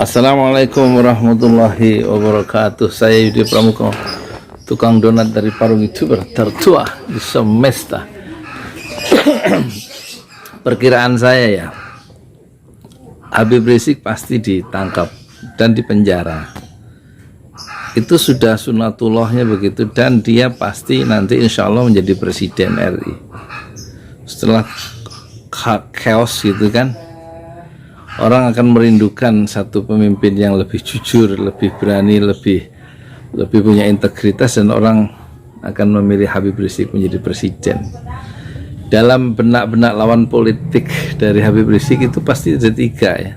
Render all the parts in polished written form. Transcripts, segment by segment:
Assalamualaikum warahmatullahi wabarakatuh. Saya Yudi Pramuka, tukang donat dari Parung YouTuber tertua di semesta. Perkiraan saya ya, Habib Rizik pasti ditangkap dan dipenjara. Itu sudah sunatullahnya begitu, dan dia pasti nanti insya Allah menjadi presiden RI. Setelah chaos gitu kan, orang akan merindukan satu pemimpin yang lebih jujur, lebih berani, lebih punya integritas, dan orang akan memilih Habib Rizik menjadi presiden. Dalam benak-benak lawan politik dari Habib Rizik itu pasti ada tiga ya.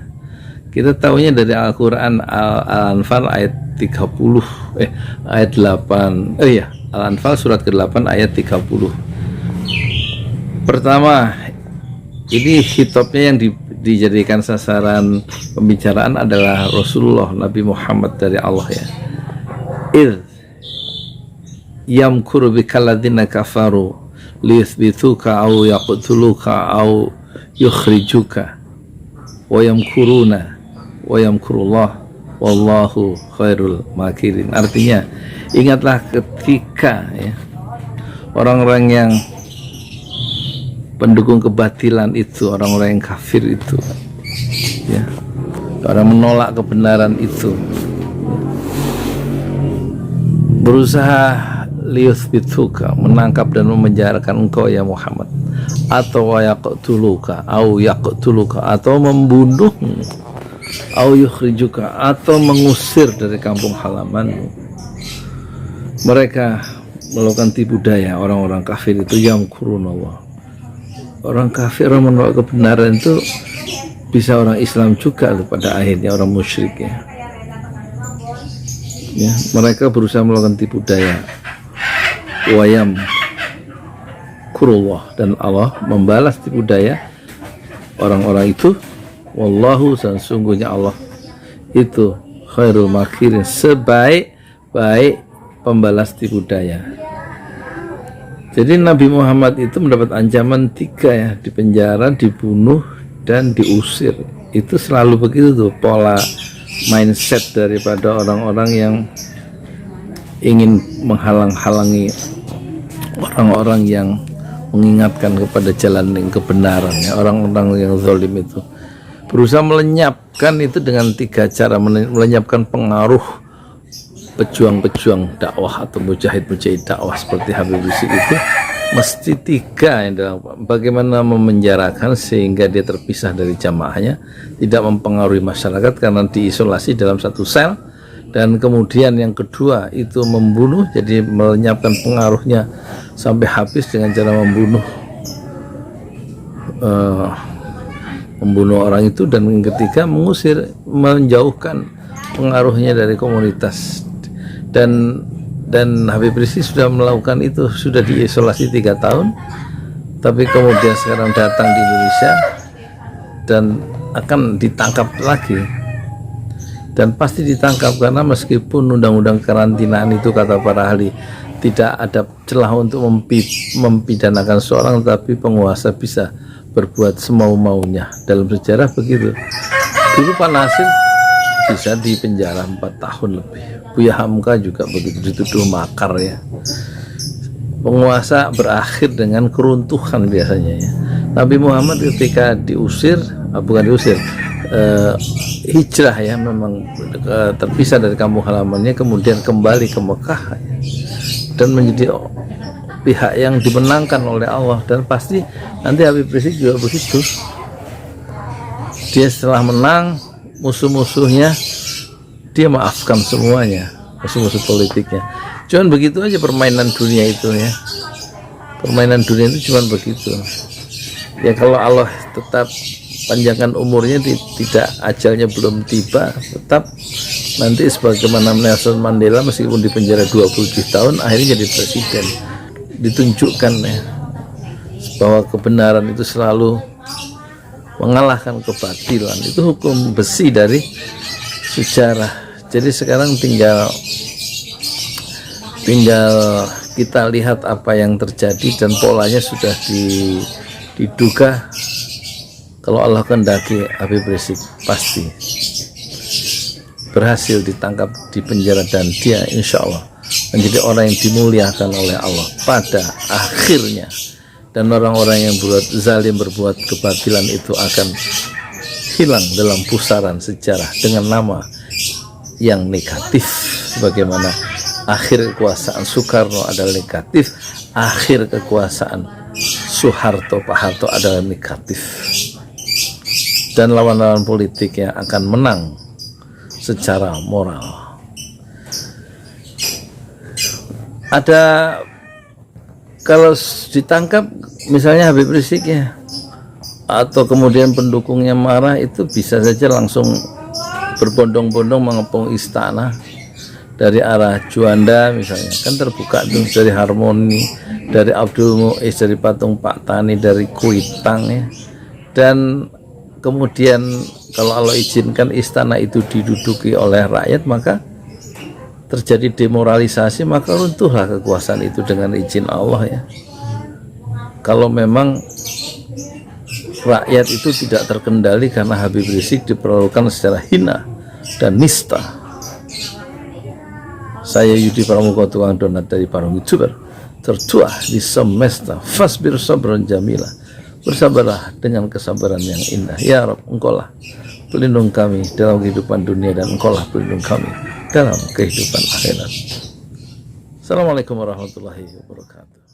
Kita tahunya dari Al-Quran, Al-Anfal ayat 30, ayat 8, Al-Anfal surat ke-8 ayat 30. Pertama, ini hitopnya yang dijadikan sasaran pembicaraan adalah Rasulullah Nabi Muhammad dari Allah ya. Yamkuru bikalladzina kafaru liyuthbituka au yaqtuluka au yukhrijuka wa yamkuruna wa yamkurullah wallahu khairul makirin. Artinya, ingatlah ketika ya, orang-orang yang pendukung kebatilan itu, orang-orang yang kafir itu ya, orang menolak kebenaran itu berusaha liyuthbituka, menangkap dan memenjarakan engkau ya Muhammad, atau yaqtuluka au yaqtuluka, atau membunuhmu, au yukhrijuka, atau mengusir dari kampung halamanmu. Mereka melakukan tipu daya, orang-orang kafir itu yamkurunallah. Orang kafir, orang menolak kebenaran itu bisa orang Islam juga pada akhirnya, orang musyrik ya. Mereka berusaha melakukan tipu daya. Wayam kurullah, dan Allah membalas tipu daya orang-orang itu. Wallahu, dan sungguhnya Allah itu khairul makirin, sebaik-baik pembalas tipu daya. Jadi Nabi Muhammad itu mendapat ancaman 3 ya, dipenjara, dibunuh, dan diusir. Itu selalu begitu tuh pola mindset daripada orang-orang yang ingin menghalang-halangi orang-orang yang mengingatkan kepada jalan yang kebenaran ya. Orang-orang yang zalim itu berusaha melenyapkan itu dengan 3 cara. Melenyapkan pengaruh pejuang-pejuang dakwah atau mujahid-mujahid dakwah seperti Habib Rizik itu mesti 3 yang dalam bagaimana memenjarakan sehingga dia terpisah dari jamaahnya, tidak mempengaruhi masyarakat karena diisolasi dalam satu sel. Dan kemudian yang kedua itu membunuh, jadi melenyapkan pengaruhnya sampai habis dengan cara membunuh orang itu. Dan yang ketiga mengusir, menjauhkan pengaruhnya dari komunitas. Dan Habib Rizik sudah melakukan itu, sudah diisolasi 3 tahun, tapi kemudian sekarang datang di Indonesia dan akan ditangkap lagi. Dan pasti ditangkap karena meskipun undang-undang karantinaan itu kata para ahli tidak ada celah untuk mempidanakan seorang, tapi penguasa bisa berbuat semau-maunya. Dalam sejarah begitu. Dulu Pak Nasir bisa dipenjara 4 tahun lebih. Buya Hamka juga begitu, dituduh makar ya. Penguasa berakhir dengan keruntuhan biasanya ya. Nabi Muhammad ketika diusir, hijrah ya, memang terpisah dari kampung halamannya, kemudian kembali ke Mekah ya, dan menjadi pihak yang dimenangkan oleh Allah. Dan pasti nanti Habib Rizik juga begitu. Dia setelah menang, musuh-musuhnya dia maafkan semuanya, musuh-musuh politiknya. Cuman begitu aja permainan dunia itu ya. Permainan dunia itu cuman begitu. Ya kalau Allah tetap panjangkan umurnya, tidak, ajalnya belum tiba, tetap nanti sebagaimana Nelson Mandela meskipun di penjara 27 tahun akhirnya jadi presiden. Ditunjukkan ya bahwa kebenaran itu selalu mengalahkan kebatilan. Itu hukum besi dari sejarah. Jadi sekarang tinggal kita lihat apa yang terjadi, dan polanya sudah diduga. Kalau Allah kehendaki Habib Rizik pasti berhasil ditangkap di penjara, dan dia insya Allah menjadi orang yang dimuliakan oleh Allah pada akhirnya. Dan orang-orang yang berbuat zalim, berbuat kebatilan itu akan hilang dalam pusaran sejarah dengan nama yang negatif. Sebagaimana akhir kekuasaan Soekarno adalah negatif, akhir kekuasaan Soeharto, Pak Harto adalah negatif. Dan lawan-lawan politik yang akan menang secara moral. Ada, kalau ditangkap misalnya Habib Rizik ya, atau kemudian pendukungnya marah, itu bisa saja langsung berbondong-bondong mengepung istana dari arah Juanda misalnya, kan terbuka tuh, dari Harmoni, dari Abdul Muiz, dari patung Pak Tani, dari Kuitang ya. Dan kemudian kalau Allah izinkan istana itu diduduki oleh rakyat, maka terjadi demoralisasi, maka runtuhlah kekuasaan itu dengan izin Allah ya. Kalau memang rakyat itu tidak terkendali karena Habib Rizik diperlakukan secara hina dan nista. Saya Yudi Pramuka, tukang donat dari Parung YouTuber tertua di semesta. Fasbir sabran jamila, bersabarlah dengan kesabaran yang indah. Ya Rabb, Engkaulah pelindung kami dalam kehidupan dunia, dan Engkaulah pelindung kami dalam kehidupan akhirat. Assalamualaikum warahmatullahi wabarakatuh.